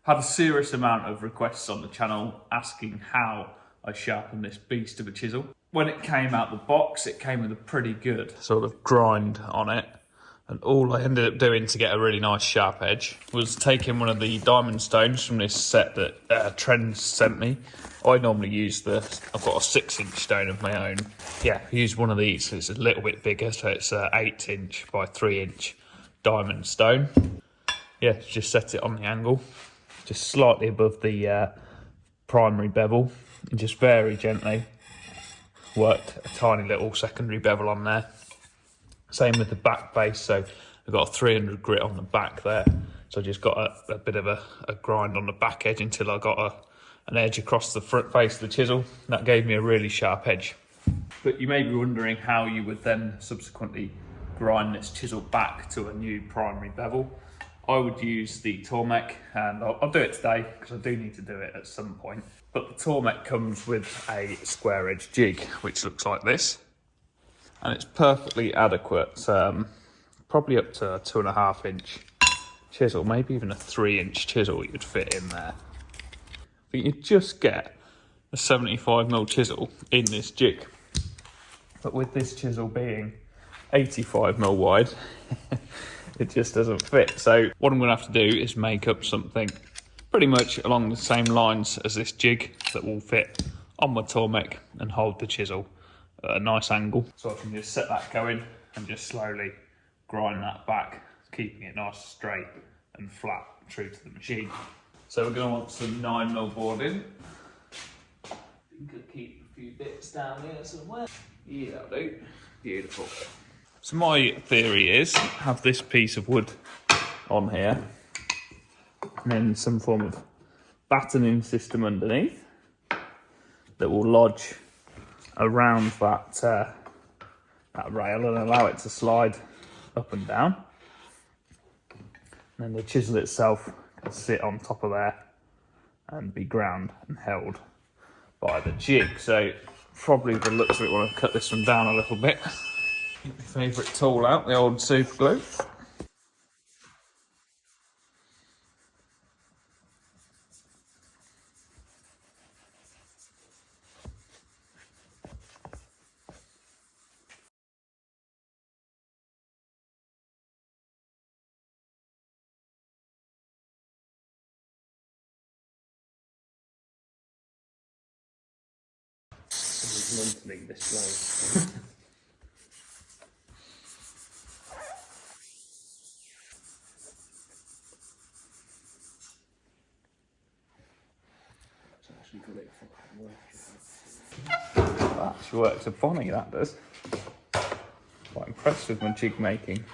Had a serious amount of requests on the channel asking how I sharpen this beast of a chisel. When it came out the box, it came with a pretty good sort of grind on it. And all I ended up doing to get a really nice sharp edge was taking one of the diamond stones from this set that Trent sent me. I normally use I've got a 6-inch stone of my own. Yeah, I used one of these. It's a little bit bigger, so it's a 8-inch by 3-inch diamond stone. Yeah, just set it on the angle, just slightly above the primary bevel, and just very gently worked a tiny little secondary bevel on there. Same with the back base, so I've got a 300 grit on the back there. So I just got a bit of a grind on the back edge until I got an edge across the front face of the chisel. That gave me a really sharp edge. But you may be wondering how you would then subsequently grind this chisel back to a new primary bevel. I would use the Tormek, and I'll do it today because I do need to do it at some point. But the Tormek comes with a square edge jig, which looks like this. And it's perfectly adequate, probably up to a 2.5-inch chisel, maybe even a 3-inch chisel you'd fit in there. I think you'd just get a 75mm chisel in this jig. But with this chisel being 85mm wide, it just doesn't fit. So what I'm gonna have to do is make up something pretty much along the same lines as this jig that will fit on my Tormek and hold the chisel at a nice angle. So I can just set that going and just slowly grind that back, keeping it nice straight and flat, true to the machine. So we're going to want some 9mm boarding. You could keep a few bits down here somewhere. Yeah, that'll do. Beautiful. So my theory is have this piece of wood on here and then some form of battening system underneath that will lodge around that rail and allow it to slide up and down. And then the chisel itself can sit on top of there and be ground and held by the jig. So probably the looks of it, want to cut this one down a little bit. Get my favourite tool out, the old super glue. Monthly display. That actually works a bonny, that does. Quite impressed with my jig making.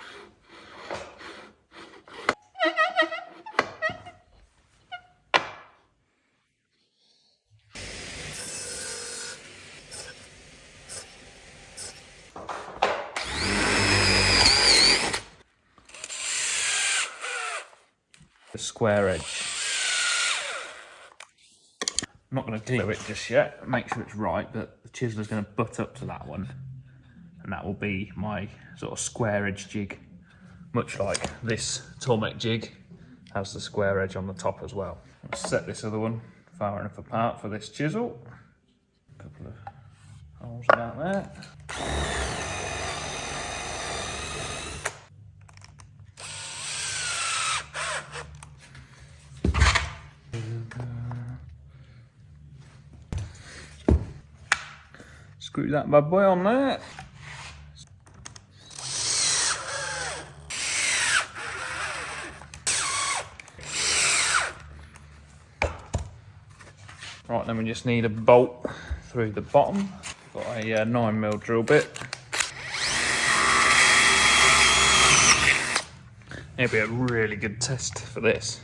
The square edge. I'm not going to glue it just yet, make sure it's right, but the chisel is going to butt up to that one, and that will be my sort of square edge jig, much like this Tormek jig has the square edge on the top as well. I'll set this other one far enough apart for this chisel. A couple of holes about there. Screw that bad boy on there. Right, then we just need a bolt through the bottom. Got a 9mm drill bit. It'll be a really good test for this.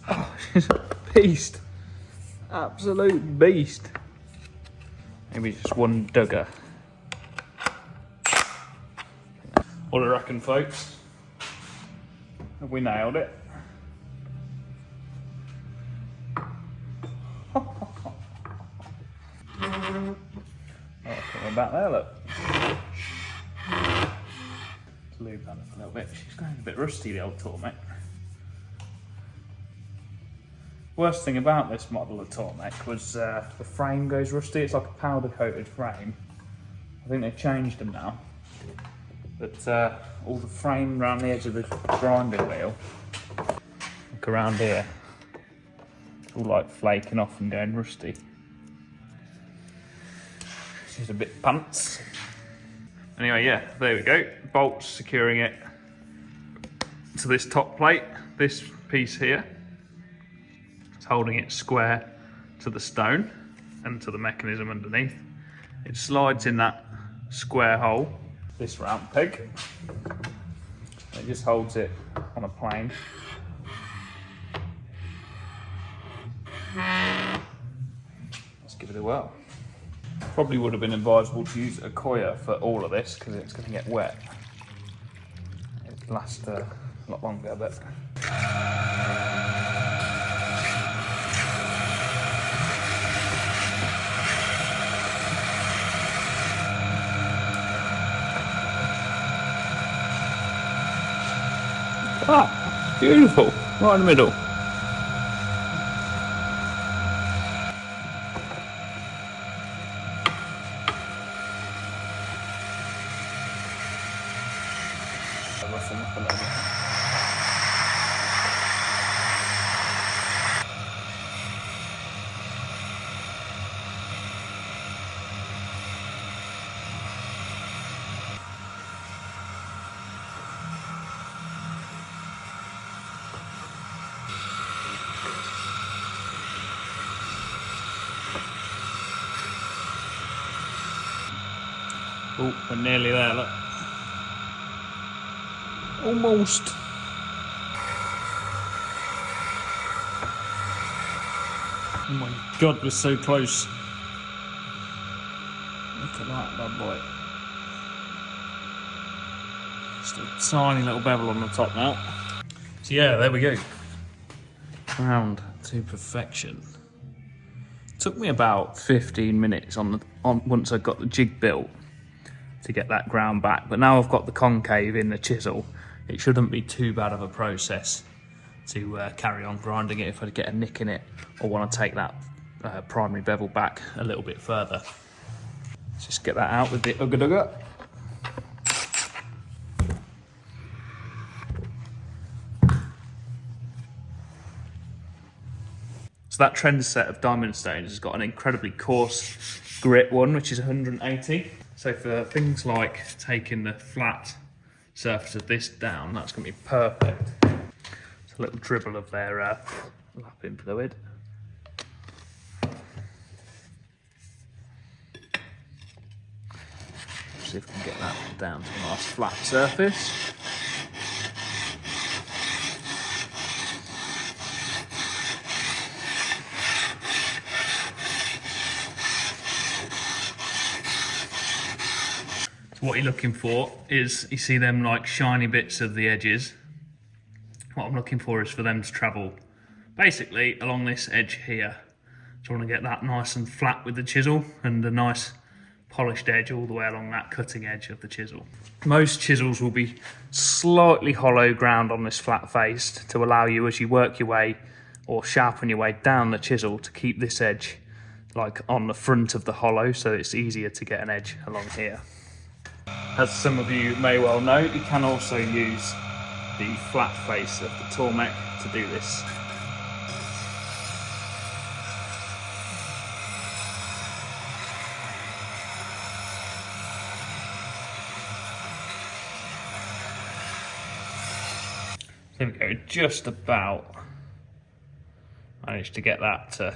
Oh, she's a beast. Absolute beast. Maybe just one dugger. What do you reckon, folks? Have we nailed it? Oh, coming back there, look. Let's lube that up a little bit. She's going a bit rusty, the old Tormek. Worst thing about this model of Tormek was the frame goes rusty. It's like a powder coated frame. I think they've changed them now. But all the frame around the edge of the grinding wheel, look around here, all like flaking off and going rusty. She's a bit pants. Anyway, yeah, there we go. Bolts securing it to this top plate. This piece here is holding it square to the stone and to the mechanism underneath. It slides in that square hole, this round peg. It just holds it on a plane. Let's give it a whirl. Probably would have been advisable to use a coir for all of this because it's going to get wet. It'd last a lot longer, but ah, beautiful, right in the middle. Oh, we're nearly there, look. Almost. Oh my God, we're so close. Look at that bad boy. Just a tiny little bevel on the top now. So yeah, there we go. Ground to perfection. Took me about 15 minutes once I got the jig built to get that ground back, but now I've got the concave in the chisel, it shouldn't be too bad of a process to carry on grinding it if I get a nick in it or want to take that primary bevel back a little bit further. Let's just get that out with the Ugga Dugga. So that trend set of diamond stones has got an incredibly coarse grit one, which is 180. So for things like taking the flat surface of this down, that's going to be perfect. It's a little dribble of their lapping fluid. See if we can get that down to a nice flat surface. What you're looking for is, you see them like shiny bits of the edges. What I'm looking for is for them to travel basically along this edge here. So I want to get that nice and flat with the chisel and a nice polished edge all the way along that cutting edge of the chisel. Most chisels will be slightly hollow ground on this flat face to allow you, as you work your way or sharpen your way down the chisel, to keep this edge like on the front of the hollow, so it's easier to get an edge along here. As some of you may well know, you can also use the flat face of the Tormek to do this. There we go, just about managed to get that to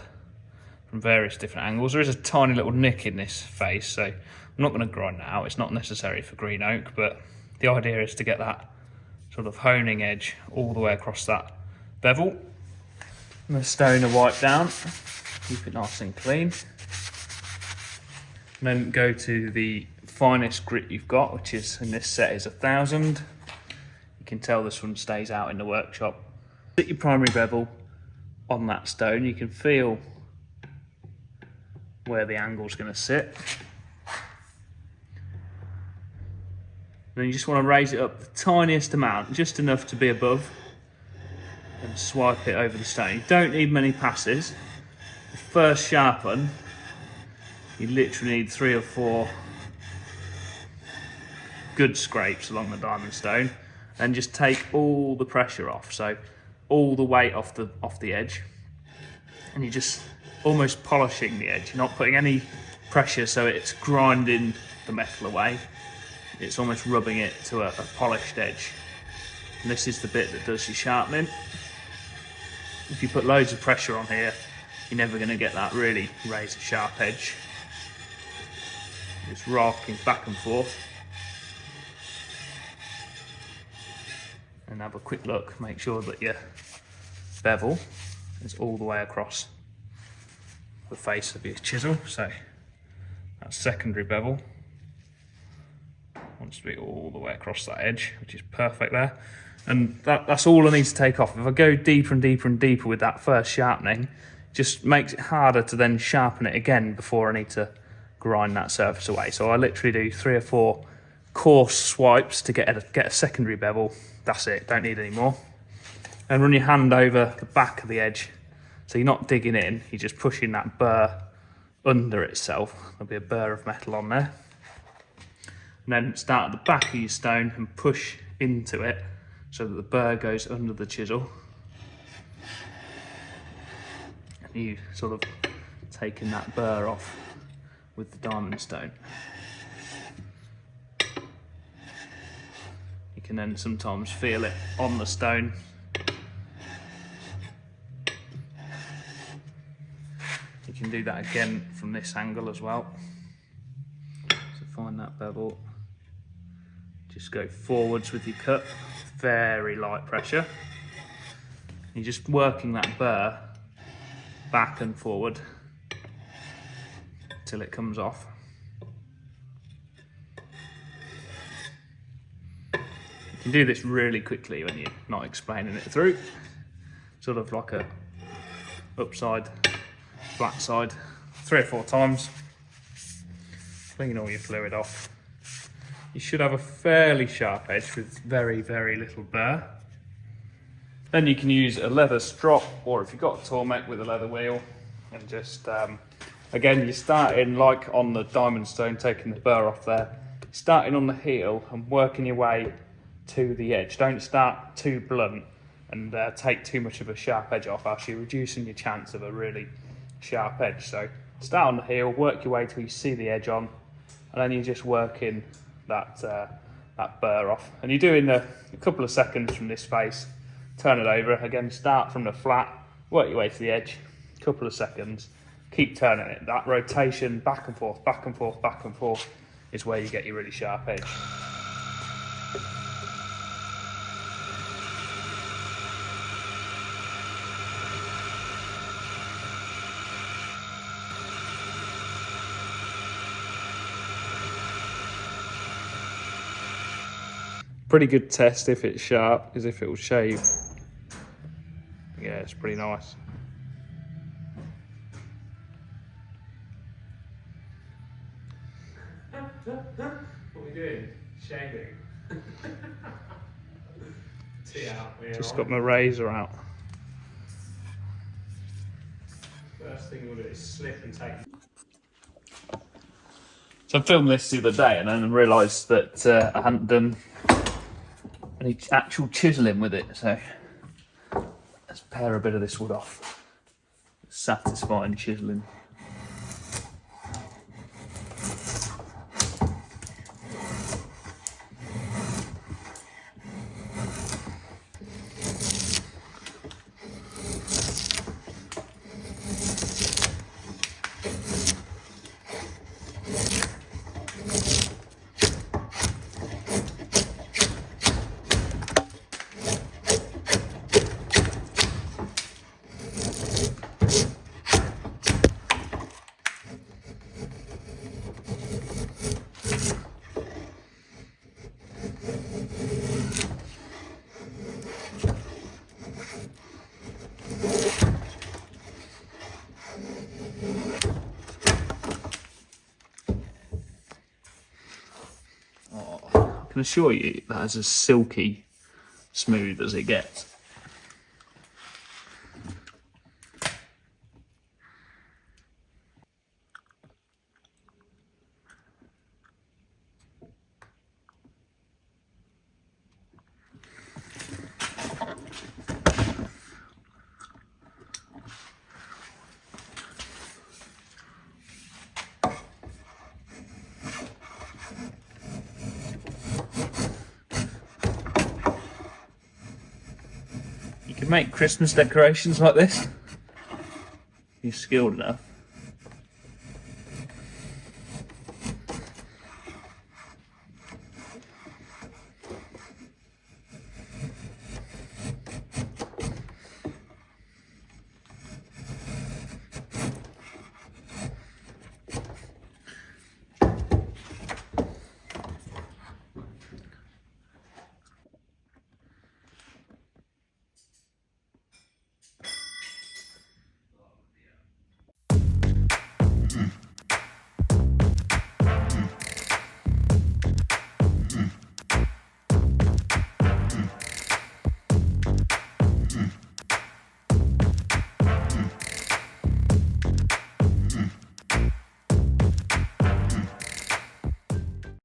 from various different angles. There is a tiny little nick in this face, so I'm not going to grind that out. It's not necessary for green oak, but the idea is to get that sort of honing edge all the way across that bevel. And the stone to wipe down, keep it nice and clean. And then go to the finest grit you've got, which is, in this set, is 1000. You can tell this one stays out in the workshop. Sit your primary bevel on that stone. You can feel where the angle's going to sit. Then you just want to raise it up the tiniest amount, just enough to be above, and swipe it over the stone. You don't need many passes. The first sharpen, you literally need 3 or 4 good scrapes along the diamond stone, and just take all the pressure off, so all the weight off the edge, and you're just almost polishing the edge. You're not putting any pressure, so it's grinding the metal away. It's almost rubbing it to a polished edge. And this is the bit that does your sharpening. If you put loads of pressure on here, you're never going to get that really razor sharp edge. Just rocking back and forth. And have a quick look, make sure that your bevel is all the way across the face of your chisel. So that secondary bevel wants to be all the way across that edge, which is perfect there. And that's all I need to take off. If I go deeper and deeper and deeper with that first sharpening, it just makes it harder to then sharpen it again before I need to grind that surface away. So I literally do 3 or 4 coarse swipes to get a secondary bevel. That's it, don't need any more. And run your hand over the back of the edge. So you're not digging in, you're just pushing that burr under itself. There'll be a burr of metal on there. And then start at the back of your stone and push into it so that the burr goes under the chisel. And you sort of taking that burr off with the diamond stone. You can then sometimes feel it on the stone. You can do that again from this angle as well. So find that bevel. Just go forwards with your cut, very light pressure. You're just working that burr back and forward till it comes off. You can do this really quickly when you're not explaining it through. Sort of like a upside, flat side, 3 or 4 times. Clean all your fluid off. You should have a fairly sharp edge with very, very little burr. Then you can use a leather strop, or if you've got a Tormek with a leather wheel, and just, again, you're starting like on the diamond stone, taking the burr off there, starting on the heel and working your way to the edge. Don't start too blunt and take too much of a sharp edge off, else you're reducing your chance of a really sharp edge. So start on the heel, work your way till you see the edge on, and then you're just working that burr off. And you're doing a couple of seconds from this face, turn it over, again start from the flat, work your way to the edge, couple of seconds, keep turning it. That rotation back and forth, back and forth, back and forth is where you get your really sharp edge. Pretty good test if it's sharp is if it will shave. Yeah, it's pretty nice. What are we doing? Shaving. Tea out. Just got my razor out. First thing we'll do is slip and take. So I filmed this the other day and then realised that I hadn't done any actual chiselling with it, so let's pare a bit of this wood off. Satisfying chiselling. can assure you that is as silky smooth as it gets. You can make Christmas decorations like this. You're skilled enough.